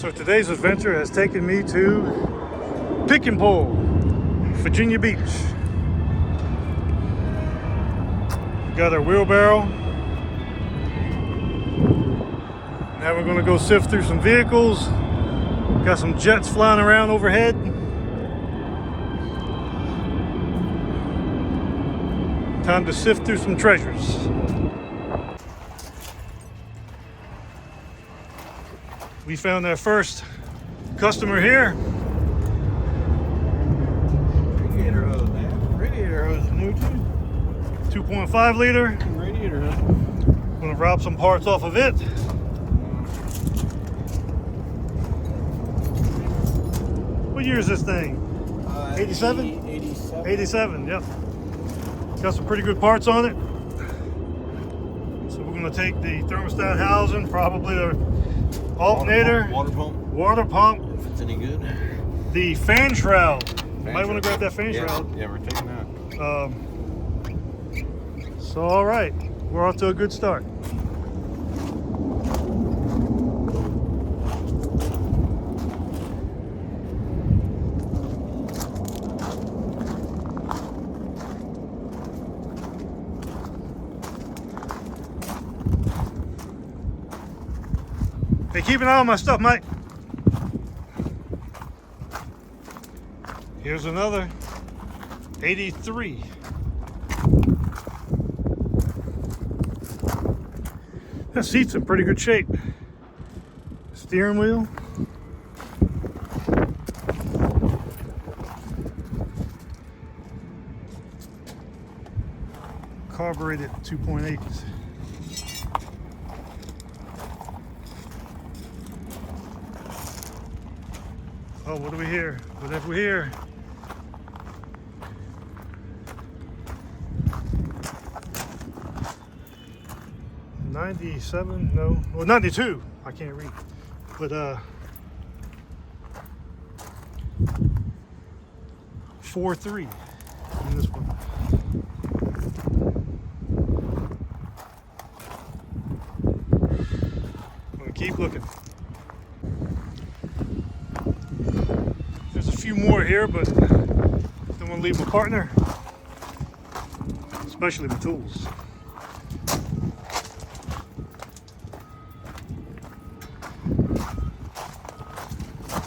So today's adventure has taken me to Pick and Pull, Virginia Beach. We got our wheelbarrow. Now we're gonna go sift through some vehicles. Got some jets flying around overhead. Time to sift through some treasures. We found our first customer here. Radiator hose, man. Radiator hose is new too. 2.5 liter. Radiator hose. Gonna rob some parts off of it. What year is this thing? 87? 87. 87, yep. Got some pretty good parts on it. So we're gonna take the thermostat housing, probably the alternator, water pump, if it's any good. The fan shroud. Might want to grab that fan shroud. Yeah, we're taking that. So all right, we're off to a good start. Hey, keep an eye on my stuff, Mike. Here's another 83. That seat's in pretty good shape. Steering wheel. Carbureted 2.8. Oh, what do we hear? What have we here? '97? No. Well, 92. I can't read. But 4.3 in this one. I'm gonna keep looking. There's a few more here, but don't want to leave my partner, especially my tools.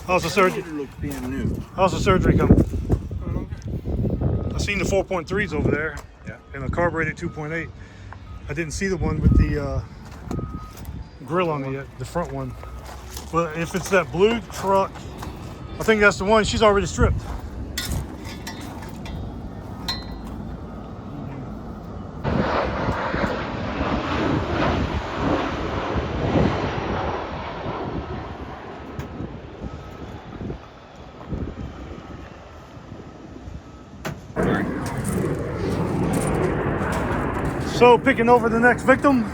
How's the surgery? How's the surgery coming? I seen the 4.3s over there, Yeah. and a carbureted 2.8. I didn't see the one with the grill on it yet, the front one. But if it's that blue truck, I think that's the one. She's already stripped. So picking over the next victim,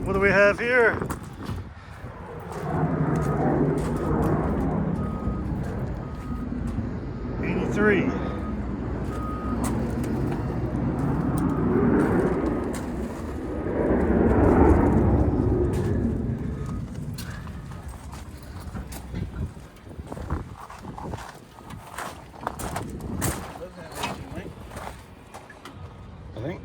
what do we have here? '83. I think.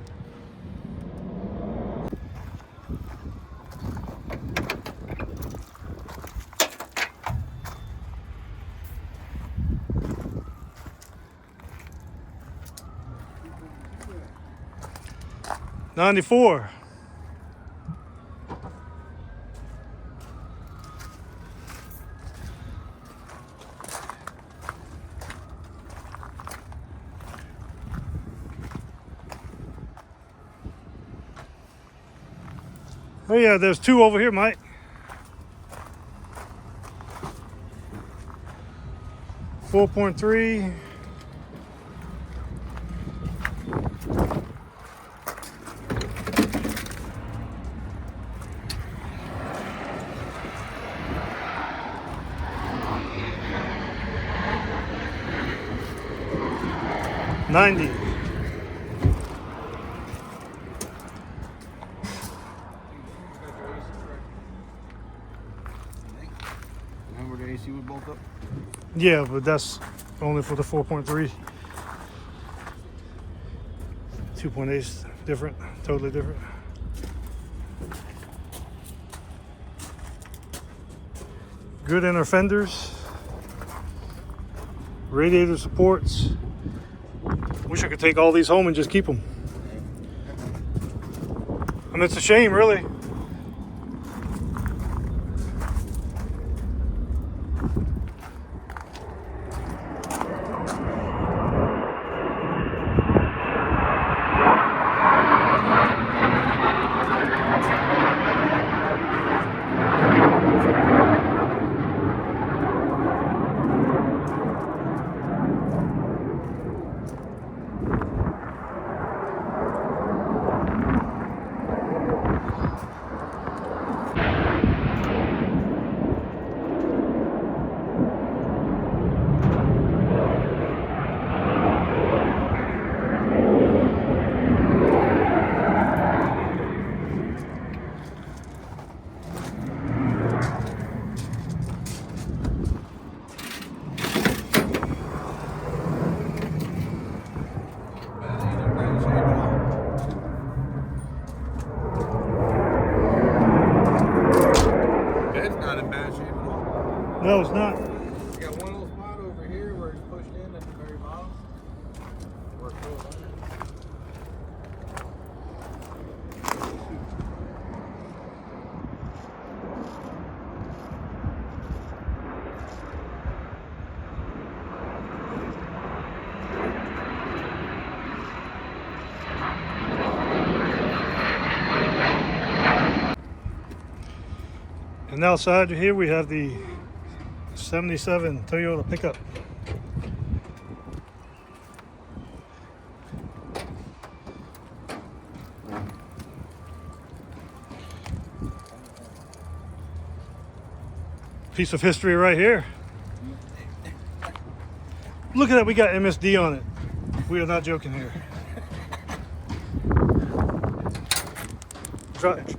'94. Oh yeah, there's two over here, Mike. 4.3. '90. and where the AC would bolt up? Yeah, but that's only for the 4.3. 2.8 is different, totally different. Good inner fenders. Radiator supports. Wish I could take all these home and just keep them. I mean, it's a shame, really. No, it's not. You got one little spot over here where it's pushed in at the very bottom. Where it goes under. And outside here we have the 77 Toyota pickup. Piece of history right here. Look at that, we got MSD on it. We are not joking here.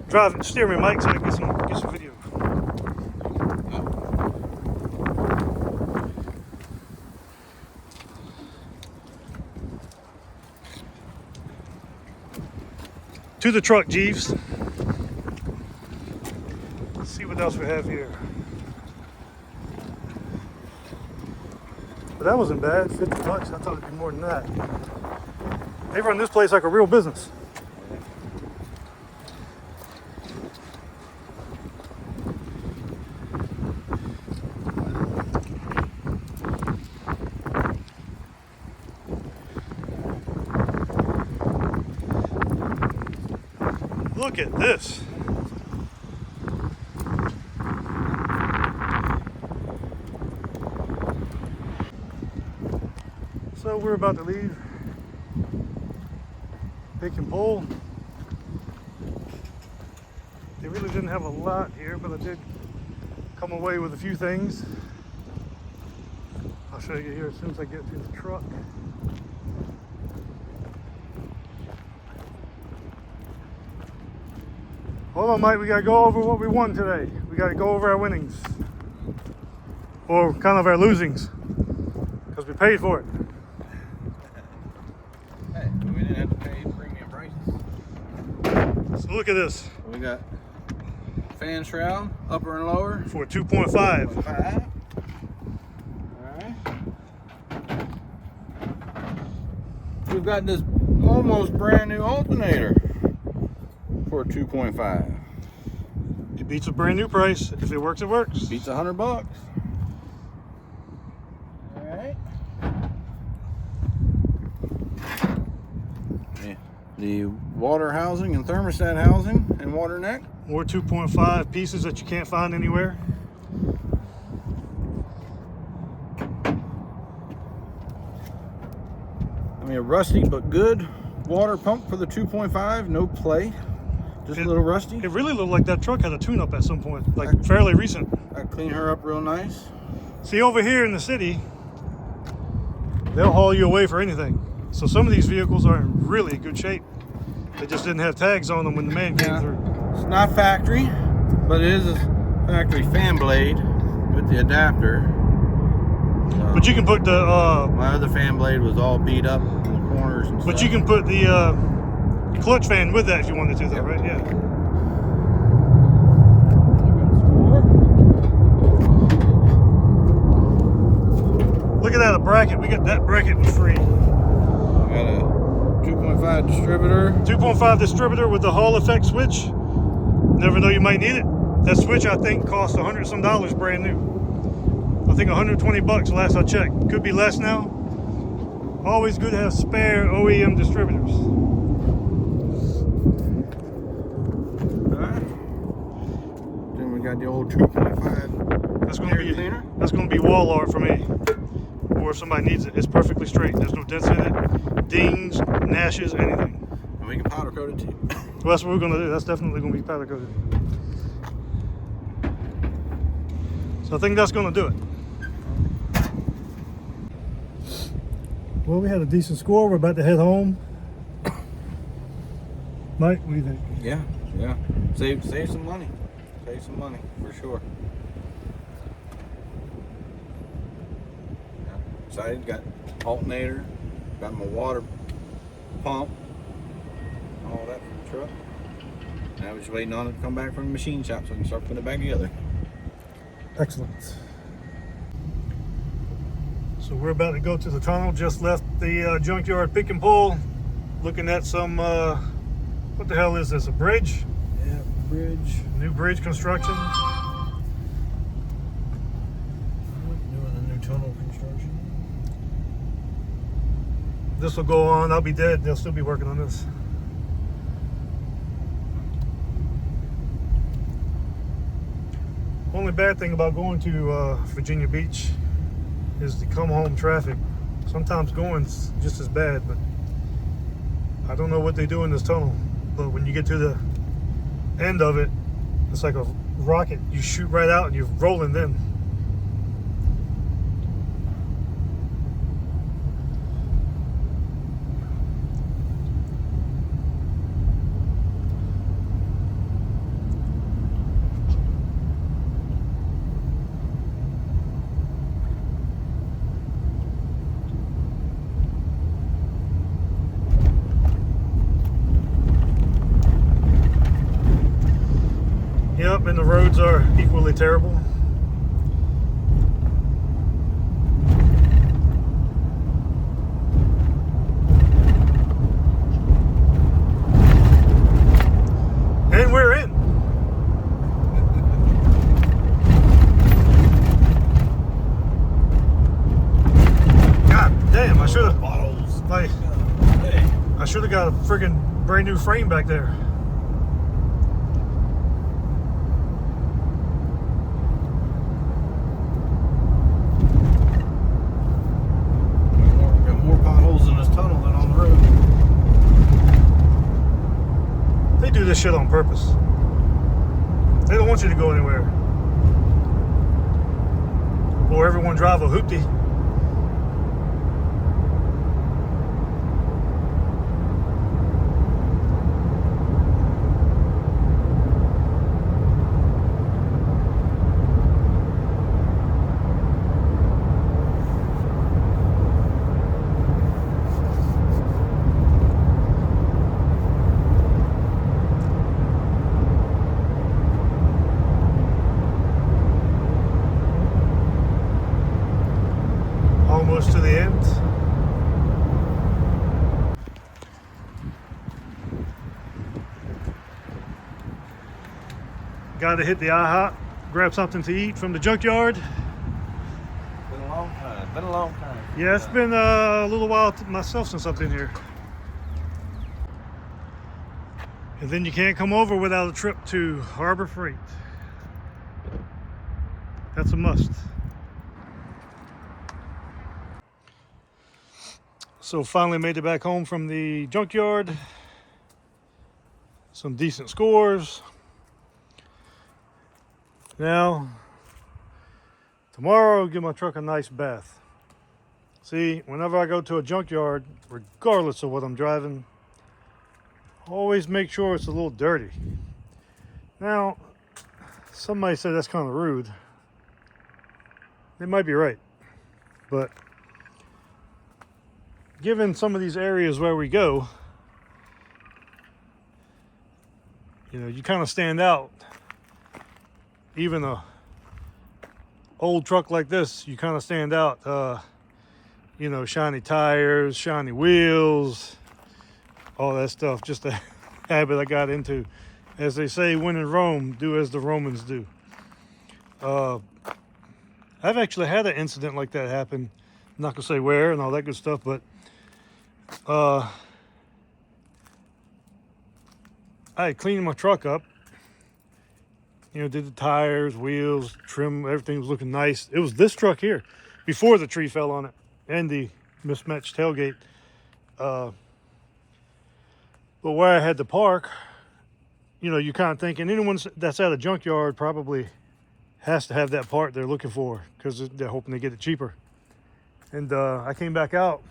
Drive, steer me, Mike, so I can get some video. To the truck, Jeeves. Let's see what else we have here. But that wasn't bad, 50 bucks. I thought it'd be more than that. They run this place like a real business. Look at this. So we're about to leave Pick and Pull. They really didn't have a lot here, but I did come away with a few things. I'll show you here as soon as I get to the truck. Hold on, Mike, we gotta go over what we won today. We gotta go over our winnings. Or kind of our losings. Because we paid for it. Hey, we didn't have to pay premium prices. So look at this. We got fan shroud, upper and lower. For 2.5. 2.5. Alright. We've got this almost brand new alternator for 2.5. It beats a brand new price. If it works, it works. Beats $100. All right. Yeah. The water housing and thermostat housing and water neck. More 2.5 pieces that you can't find anywhere. I mean, a rusty but good water pump for the 2.5. No play. Just a little rusty. It really looked like that truck had a tune-up at some point, like fairly recent. I clean her up real nice. See, over here in the city, they'll haul you away for anything. So some of these vehicles are in really good shape. They just didn't have tags on them when the man came through. It's not factory, but it is a factory fan blade with the adapter. But you can put the My other fan blade was all beat up in the corners and stuff. but you can put the clutch fan with that if you wanted to, though, right? Yeah. Look at that, a bracket. We got that bracket was free. I got a 2.5 distributor. 2.5 distributor with the Hall effect switch. Never know you might need it. That switch, I think, cost $100 some brand new. I think 120 bucks last I checked. Could be less now. Always good to have spare OEM distributors. Alright. Then we got the old 2.5. That's gonna be wall art for me. Or if somebody needs it. It's perfectly straight. There's no dents in it, dings, gnashes, anything. And we can powder coat it too. Well, that's what we're gonna do. That's definitely gonna be powder coated. So I think that's gonna do it. Well, we had a decent score. We're about to head home. Mike, what do you think? Yeah. Save some money. Save some money for sure. Yeah. Excited. Got alternator. Got my water pump. All that from the truck. Now we're just waiting on it to come back from the machine shop so we can start putting it back together. Excellent. So we're about to go to the tunnel. Just left the junkyard pick and pull. Looking at some, what the hell is this, a bridge? Yeah, bridge. New bridge construction. Doing a new tunnel construction. This will go on. I'll be dead. They'll still be working on this. Only bad thing about going to Virginia Beach is the come home traffic. Sometimes going's just as bad, but I don't know what they do in this tunnel. But when you get to the end of it, it's like a rocket. You shoot right out and you're rolling then. Yep, and the roads are equally terrible. And we're in. God damn, I should have I should have got a friggin' brand new frame back there. They do this shit on purpose. They don't want you to go anywhere. Or everyone drive a hoopty. Almost to the end. Got to hit the IHOP, grab something to eat from the junkyard. Been a long time. Been a long time. Yeah, it's been a little while myself since I've been here. And then you can't come over without a trip to Harbor Freight. That's a must. So finally made it back home from the junkyard. Some decent scores. Now, tomorrow I'll give my truck a nice bath. See, whenever I go to a junkyard, regardless of what I'm driving, always make sure it's a little dirty. Now, somebody said that's kind of rude. They might be right, but given some of these areas where we go, you know, you kind of stand out. Even a old truck like this, you kind of stand out. You know, shiny tires, shiny wheels, all that stuff. Just a habit I got into. As they say, when in Rome, do as the Romans do. I've actually had an incident like that happen. I'm not gonna say where and all that good stuff, but I had cleaned my truck up. You know, did the tires, wheels, trim, everything was looking nice. It was this truck here before the tree fell on it and the mismatched tailgate. But where I had to park, you know, you kind of thinking anyone that's at a junkyard probably has to have that part they're looking for because they're hoping to get it cheaper. And I came back out,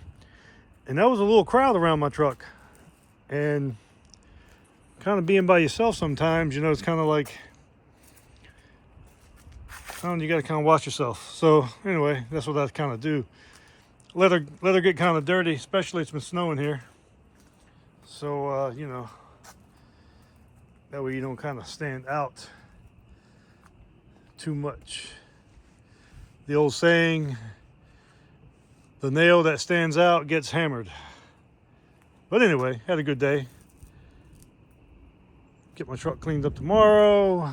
and there was a little crowd around my truck. And kind of being by yourself sometimes, you know, it's kind of like, you got to kind of watch yourself. So anyway, that's what I kind of do. Let her get kind of dirty, especially it's been snowing here. So you know, that way you don't kind of stand out too much. The old saying, the nail that stands out gets hammered. But anyway, had a good day. Get my truck cleaned up tomorrow.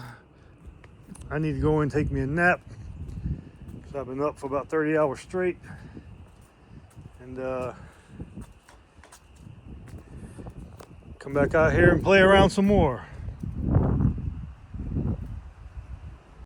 I need to go in and take me a nap because I've been up for about 30 hours straight. And come back out here and play around some more.